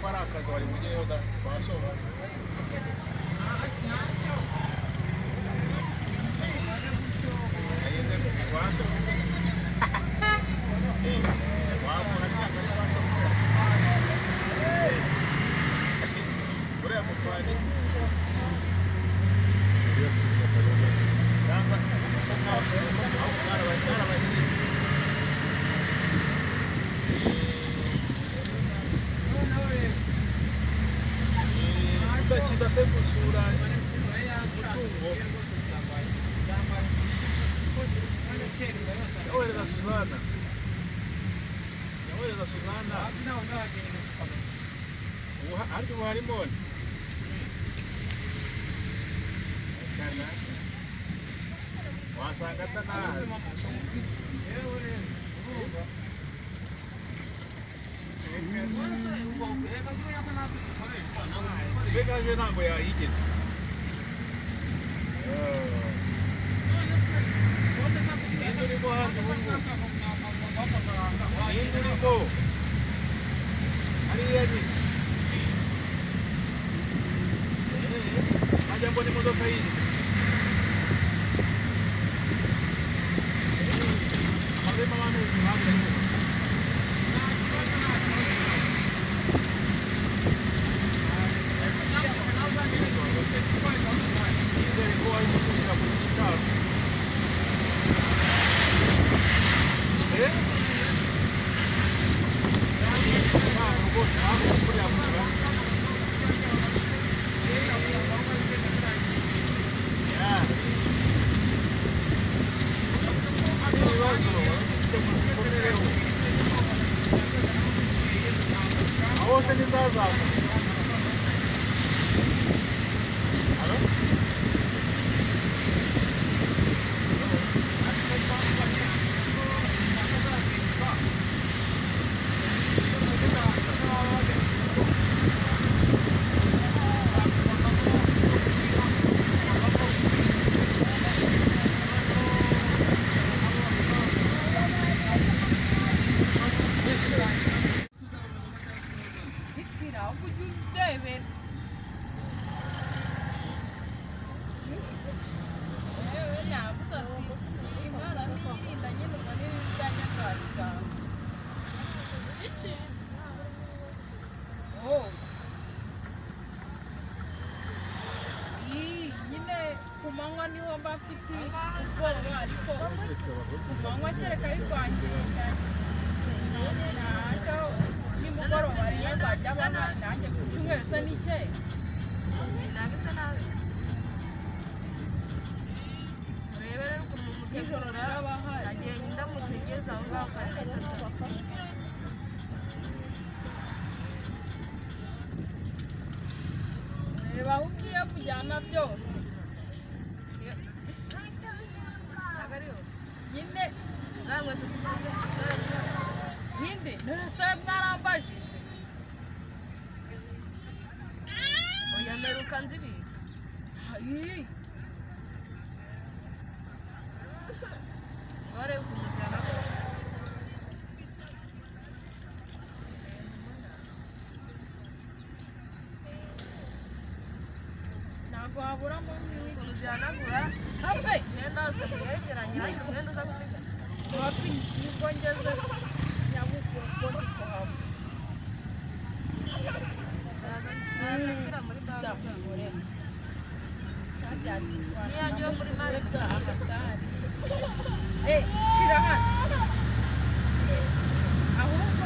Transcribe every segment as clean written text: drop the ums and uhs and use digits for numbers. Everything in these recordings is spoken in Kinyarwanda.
ari akazi wari mugeyo dasi twashoba Kita gusura umutungo yawereza Suzana ariko ubu harimo wasanga atanazi mbega aje ntabwo yayigeze ninde urimo hano ubu ninde urimo hariya nyine ajya mbona imodoka yindi amazemo abantu bahagaze você me dá as águas. Alô? kumanywa niho mba mfite ubwoba ariko kumanywa kereka ari kwanjye ntacyo nimugoroba rero azajya abana nanjye ku cyumweru se n'icye nijoro rero aba ahari agenda indamutse igeze aho ngaho reba aho ugiye kujyana byose nyine ntabwo ninde none se mwarambajije oya meruka nzibi ware kumujyana ntabwo waburamo kumujyanagura hafi imyenda yose muyegeranye ariko umwenda uza gusiga hafi nibwo ngeze Nyabugogo ndi kuhava nazakira muri banki niyanjye yo muri mari shira hano ahubwo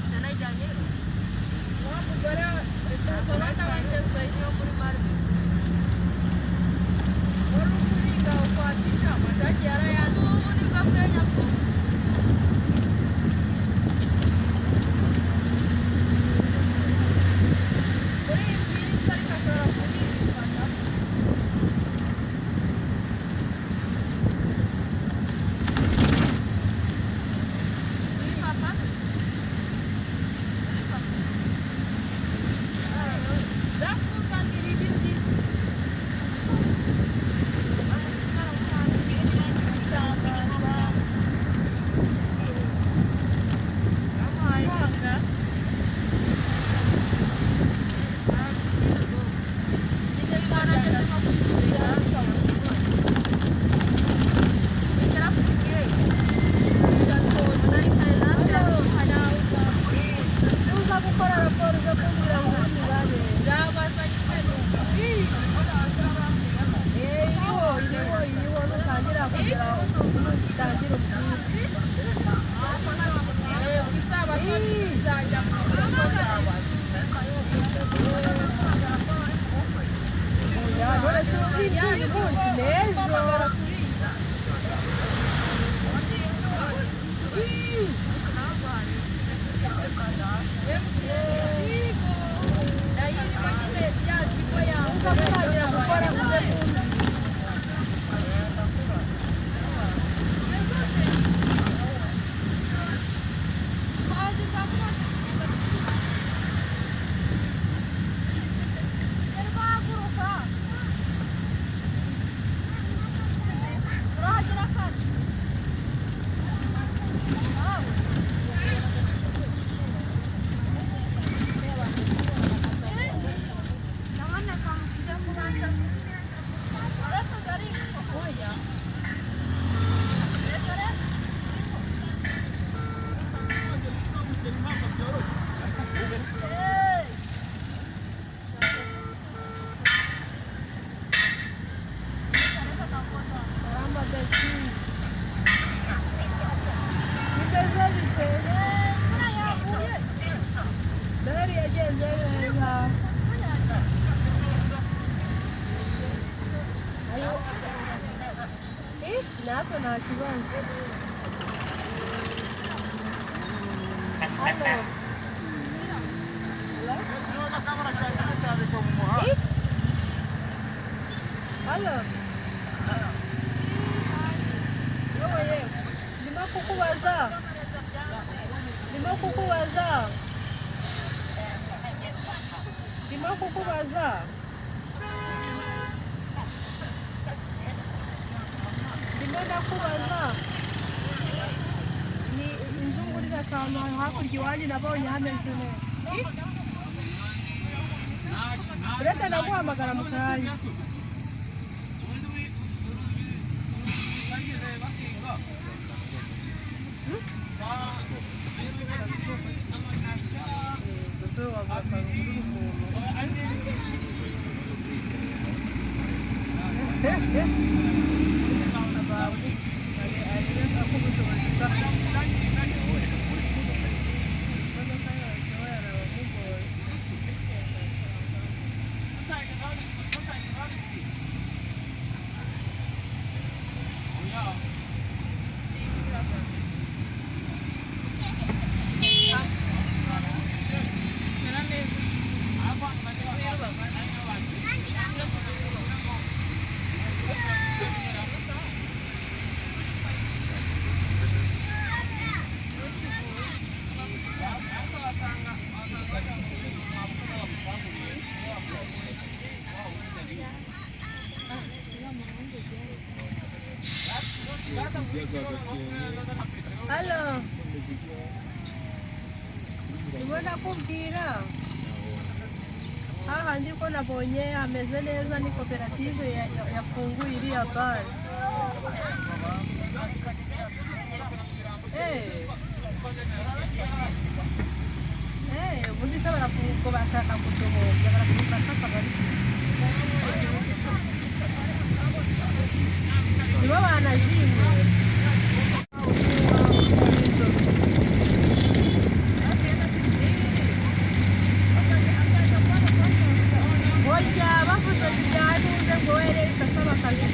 sanajyanye wa mugore sanajyanye yo muri mari wari ukuriga ukwatira amadage yarayanze ubu ni gafenya ko uri byiza ariko ashobora kubifata zakuzanira ibiti isambaza gukora raporo zo kumbwira ngo ubundi babe byabazanye iriho nutangira kugera utangira ubwinshi ku isabato nzajya mu isoko ryawe none tuzi umunsi n'ejo natwe nta kibazo hano halo yoye ndimo kukubaza ndakubaza ni inzungurira akantu hakurya iwanyu nabonye hameze neza uretse naguhamagara mu kanya halo ndibona kubwira hahandi ko nabonye hameze neza ni koperative yafunguye iriya bare ubundi se barafunga bashaka kuduhombya barafunga akabari nibo banazimwe bavuze ibyanuze ngo were isasaba akazi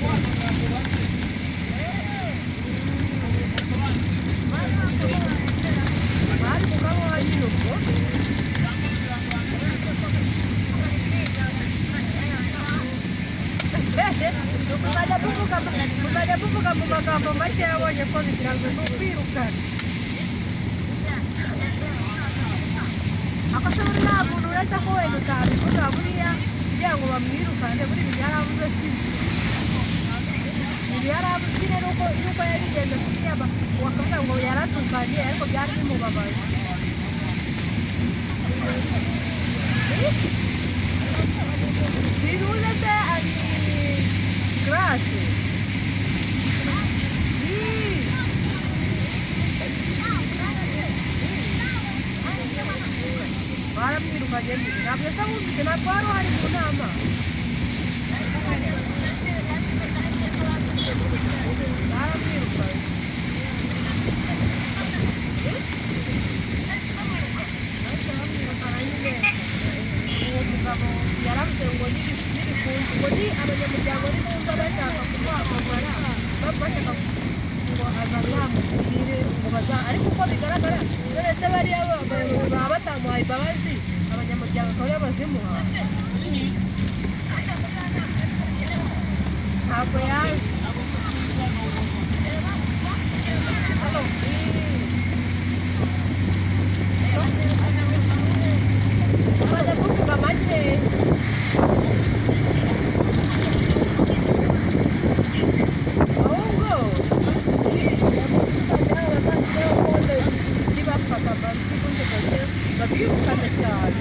bari mugabo wa nyir'ubwo muzajya muvuga mu magambo make yabonye ko bikiranzwe ni ukwirukana akose buri nta muntu uretse ko wenda utabivuga buriya kugira ngo bamwirukane buri ibi yarabuze ibi yarabuze nyine nuko yabigenze kuriya bakavuga ngo yaratukanye ariko byari bimubabaje biruze se ari grâce baramwirukanye nyine ntabwo yasabumvise ntabwo wari wari mu nama baramwirukanye uwo mugabo yaravuze ngo nirikunze ngo ni abanyamuryango nibumva bashaka kumwamagara bashaka ngo azazamubwire ngo ariko uko bigaragara uretse bariya bayobozi baba batamuhaye imbabazi abanyamuryango akaba yabazimuha ntabwo yaje bajya kuvuga make ahubwo nibafata babirukana cyane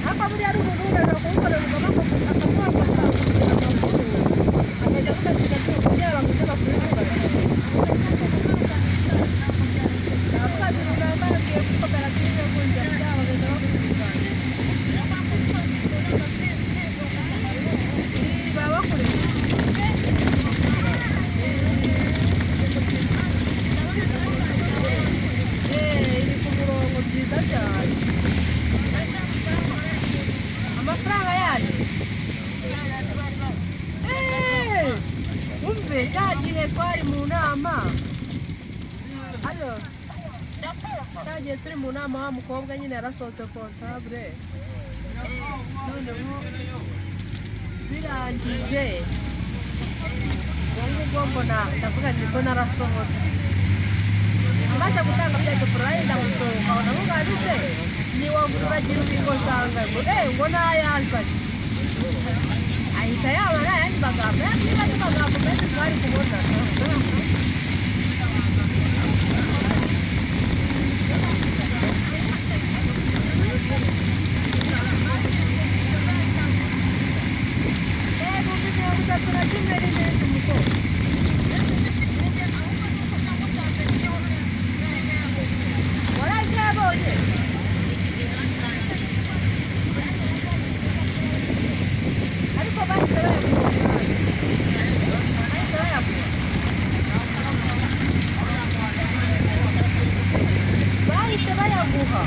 ariko buriya ari umuntu ugaza kuwukorera umugabo akamwafata amakuru akajya gufata kugira ngo ujye bakurikirana abakozi runaka bagiye kuri koperative kunjira byabo bagahita bakurikirana baba bakorera iri ku murongo byiza cyane amafaranga yayo umve cya gihe twari mu nama hano cyagiye turi mu nama wa mukobwa nyine yarasohotse kontabure noneho birangije ubwo ngubwo mbona ndavuga nti ko narasohotse amaze gutanga bya giporoye ndamusohoka namuganije niwagura uragira ubiko usanga ngo nayazanye ahita yaba n'ayandi magambo niba ari magambo menshi twari kubona bahise bayaguha